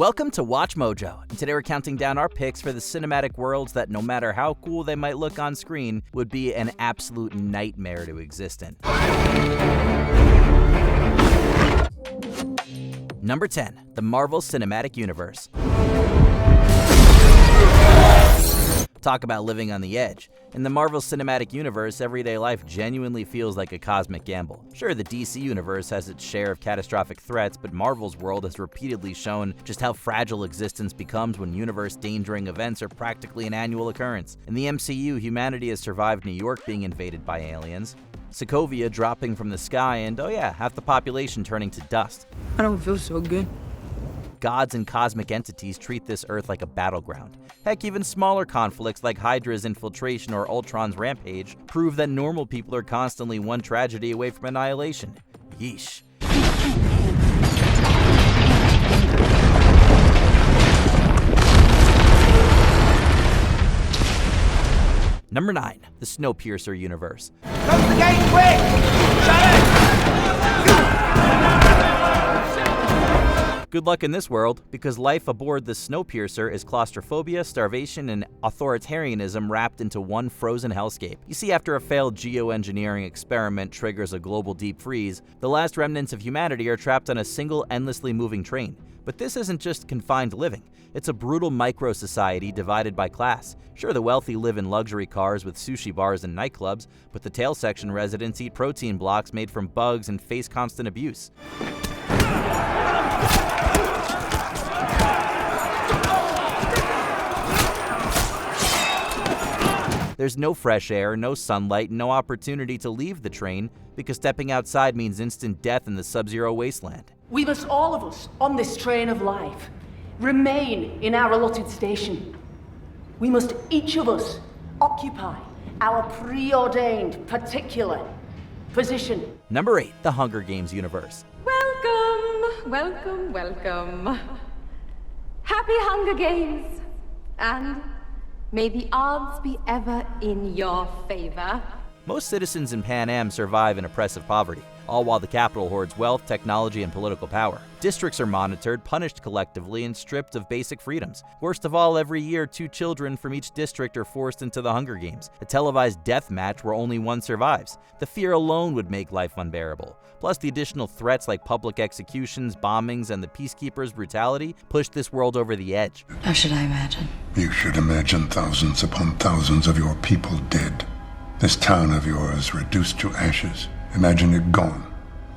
Welcome to Watch Mojo, and today we're counting down our picks for the cinematic worlds that, no matter how cool they might look on screen, would be an absolute nightmare to exist in. Number 10, the Marvel Cinematic Universe. Talk about living on the edge. In the Marvel Cinematic Universe, everyday life genuinely feels like a cosmic gamble. Sure, the DC Universe has its share of catastrophic threats, but Marvel's world has repeatedly shown just how fragile existence becomes when universe-endangering events are practically an annual occurrence. In the MCU, humanity has survived New York being invaded by aliens, Sokovia dropping from the sky, and oh yeah, half the population turning to dust. I don't feel so good. Gods and cosmic entities treat this Earth like a battleground. Heck, even smaller conflicts like Hydra's infiltration or Ultron's rampage prove that normal people are constantly one tragedy away from annihilation. Yeesh. Number 9, the Snowpiercer universe. Close the gate, quick! Shut it! Good luck in this world, because life aboard the Snowpiercer is claustrophobia, starvation, and authoritarianism wrapped into one frozen hellscape. You see, after a failed geoengineering experiment triggers a global deep freeze, the last remnants of humanity are trapped on a single endlessly moving train. But this isn't just confined living. It's a brutal micro-society divided by class. Sure, the wealthy live in luxury cars with sushi bars and nightclubs, but the tail section residents eat protein blocks made from bugs and face constant abuse. There's no fresh air, no sunlight, no opportunity to leave the train, because stepping outside means instant death in the sub-zero wasteland. We must, all of us, on this train of life, remain in our allotted station. We must, each of us, occupy our preordained particular position. Number 8, the Hunger Games universe. Welcome, welcome, welcome. Happy Hunger Games, and may the odds be ever in your favor. Most citizens in Panem survive in oppressive poverty, all while the capital hoards wealth, technology, and political power. Districts are monitored, punished collectively, and stripped of basic freedoms. Worst of all, every year, 2 children from each district are forced into the Hunger Games, a televised death match where only one survives. The fear alone would make life unbearable. Plus, the additional threats like public executions, bombings, and the Peacekeepers' brutality push this world over the edge. How should I imagine? You should imagine thousands upon thousands of your people dead. This town of yours reduced to ashes. Imagine it gone,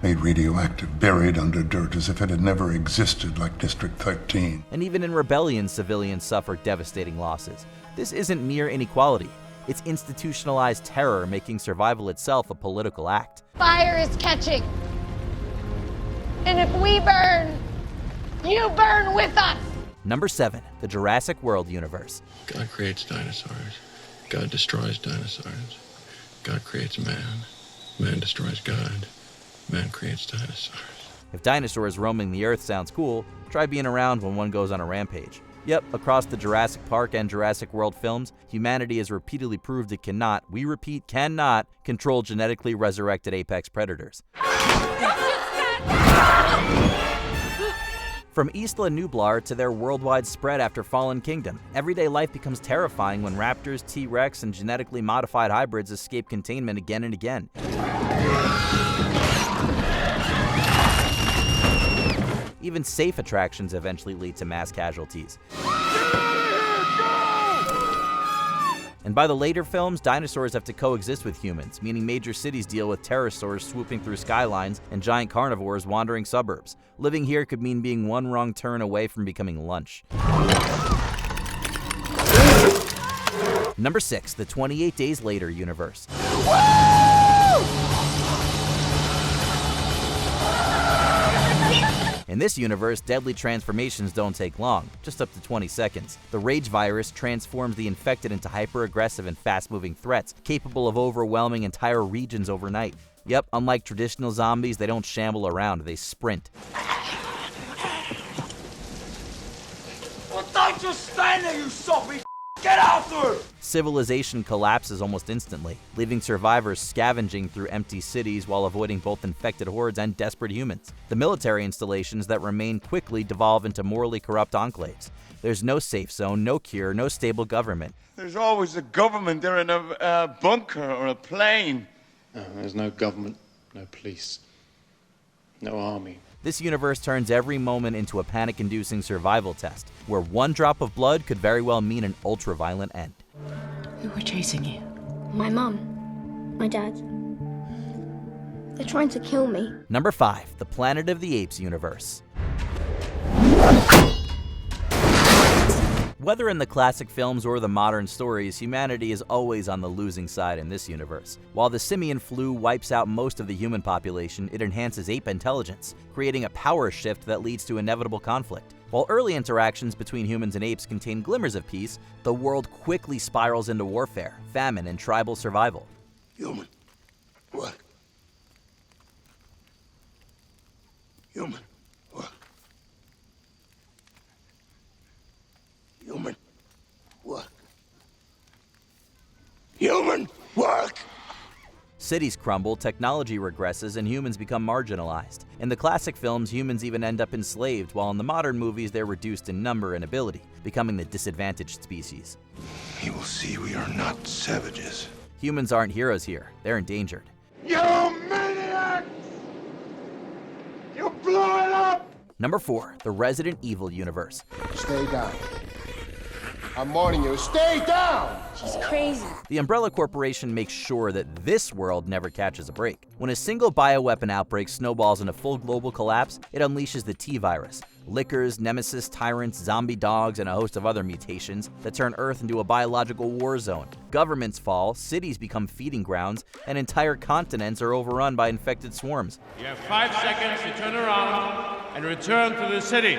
made radioactive, buried under dirt as if it had never existed, like District 13. And even in rebellion, civilians suffer devastating losses. This isn't mere inequality. It's institutionalized terror, making survival itself a political act. Fire is catching. And if we burn, you burn with us. Number 7, the Jurassic World universe. God creates dinosaurs. God destroys dinosaurs. God creates man. Man destroys God. Man creates dinosaurs. If dinosaurs roaming the earth sounds cool, try being around when one goes on a rampage. Yep, across the Jurassic Park and Jurassic World films, humanity has repeatedly proved it cannot, we repeat, cannot, control genetically resurrected apex predators. From Isla Nublar to their worldwide spread after Fallen Kingdom, everyday life becomes terrifying when raptors, T-Rex, and genetically modified hybrids escape containment again and again. Even safe attractions eventually lead to mass casualties. And by the later films, dinosaurs have to coexist with humans, meaning major cities deal with pterosaurs swooping through skylines and giant carnivores wandering suburbs. Living here could mean being one wrong turn away from becoming lunch. Number 6, the 28 Days Later universe. In this universe, deadly transformations don't take long, just up to 20 seconds. The Rage virus transforms the infected into hyper-aggressive and fast-moving threats, capable of overwhelming entire regions overnight. Yep, unlike traditional zombies, they don't shamble around, they sprint. Well, don't just stand there, you soppy Get after him! Civilization collapses almost instantly, leaving survivors scavenging through empty cities while avoiding both infected hordes and desperate humans. The military installations that remain quickly devolve into morally corrupt enclaves. There's no safe zone, no cure, no stable government. There's always a government. They're in a bunker or a plane. No, there's no government, no police, no army. This universe turns every moment into a panic-inducing survival test, where one drop of blood could very well mean an ultra-violent end. Who were chasing you? My mum. My dad. They're trying to kill me. Number 5. The Planet of the Apes universe. Whether in the classic films or the modern stories, humanity is always on the losing side in this universe. While the simian flu wipes out most of the human population, it enhances ape intelligence, creating a power shift that leads to inevitable conflict. While early interactions between humans and apes contain glimmers of peace, the world quickly spirals into warfare, famine, and tribal survival. Human. What? Human. What? Human. Work. Human work! Cities crumble, technology regresses, and humans become marginalized. In the classic films, humans even end up enslaved, while in the modern movies they're reduced in number and ability, becoming the disadvantaged species. He will see we are not savages. Humans aren't heroes here, they're endangered. You maniacs! You blew it up! Number 4. The Resident Evil universe. Stay down. I'm warning you, stay down! She's crazy. The Umbrella Corporation makes sure that this world never catches a break. When a single bioweapon outbreak snowballs into full global collapse, it unleashes the T-virus. Lickers, nemesis, tyrants, zombie dogs, and a host of other mutations that turn Earth into a biological war zone. Governments fall, cities become feeding grounds, and entire continents are overrun by infected swarms. You have 5 seconds to turn around and return to the city.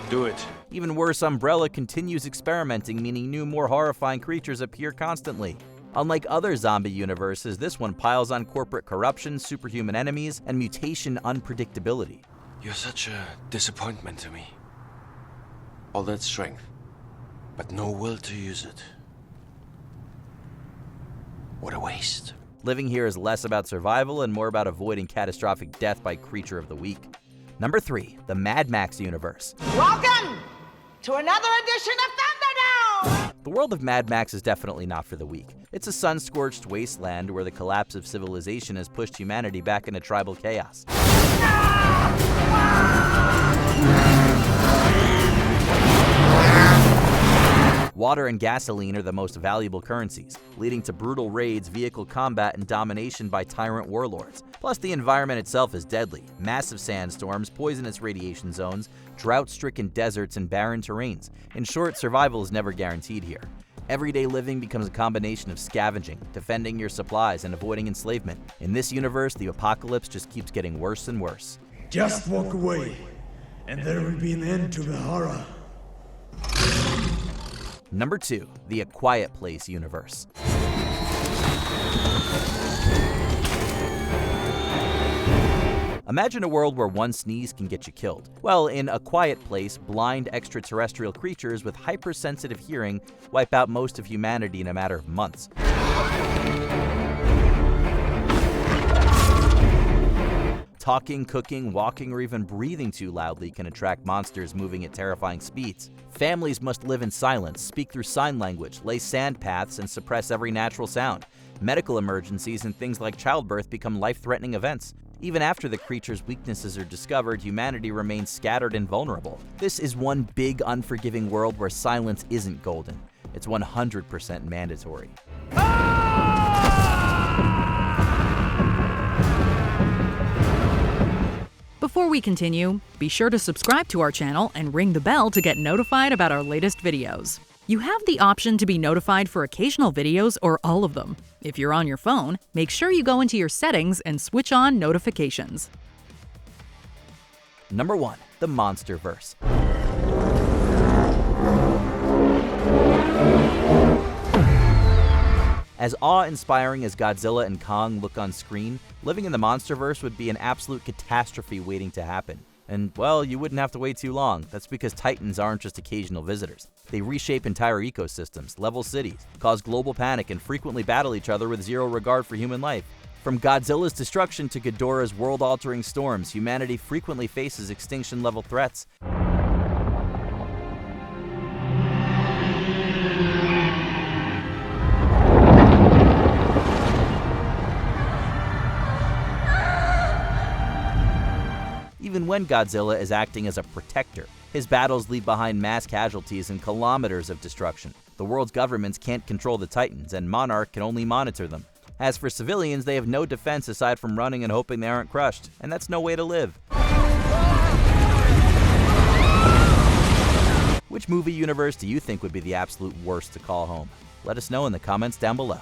Do it. Even worse, Umbrella continues experimenting, meaning new, more horrifying creatures appear constantly. Unlike other zombie universes, this one piles on corporate corruption, superhuman enemies, and mutation unpredictability. You're such a disappointment to me. All that strength, but no will to use it. What a waste. Living here is less about survival and more about avoiding catastrophic death by creature of the week. Number 3. The Mad Max universe. Welcome to another edition of Thunderdome! The world of Mad Max is definitely not for the weak. It's a sun-scorched wasteland where the collapse of civilization has pushed humanity back into tribal chaos. Water and gasoline are the most valuable currencies, leading to brutal raids, vehicle combat, and domination by tyrant warlords. Plus, the environment itself is deadly. Massive sandstorms, poisonous radiation zones, drought-stricken deserts, and barren terrains. In short, survival is never guaranteed here. Everyday living becomes a combination of scavenging, defending your supplies, and avoiding enslavement. In this universe, the apocalypse just keeps getting worse and worse. Just walk away, and there will be an end to the horror. Number 2. The A Quiet Place universe. Imagine a world where one sneeze can get you killed. Well, in A Quiet Place, blind extraterrestrial creatures with hypersensitive hearing wipe out most of humanity in a matter of months. Talking, cooking, walking, or even breathing too loudly can attract monsters moving at terrifying speeds. Families must live in silence, speak through sign language, lay sand paths, and suppress every natural sound. Medical emergencies and things like childbirth become life-threatening events. Even after the creature's weaknesses are discovered, humanity remains scattered and vulnerable. This is one big, unforgiving world where silence isn't golden. It's 100% mandatory. Before we continue, be sure to subscribe to our channel and ring the bell to get notified about our latest videos. You have the option to be notified for occasional videos or all of them. If you're on your phone, make sure you go into your settings and switch on notifications. Number 1. The MonsterVerse. As awe-inspiring as Godzilla and Kong look on screen, living in the MonsterVerse would be an absolute catastrophe waiting to happen. And, well, you wouldn't have to wait too long. That's because titans aren't just occasional visitors. They reshape entire ecosystems, level cities, cause global panic, and frequently battle each other with zero regard for human life. From Godzilla's destruction to Ghidorah's world-altering storms, humanity frequently faces extinction-level threats. Even when Godzilla is acting as a protector, his battles leave behind mass casualties and kilometers of destruction. The world's governments can't control the Titans, and Monarch can only monitor them. As for civilians, they have no defense aside from running and hoping they aren't crushed, and that's no way to live. Which movie universe do you think would be the absolute worst to call home? Let us know in the comments down below.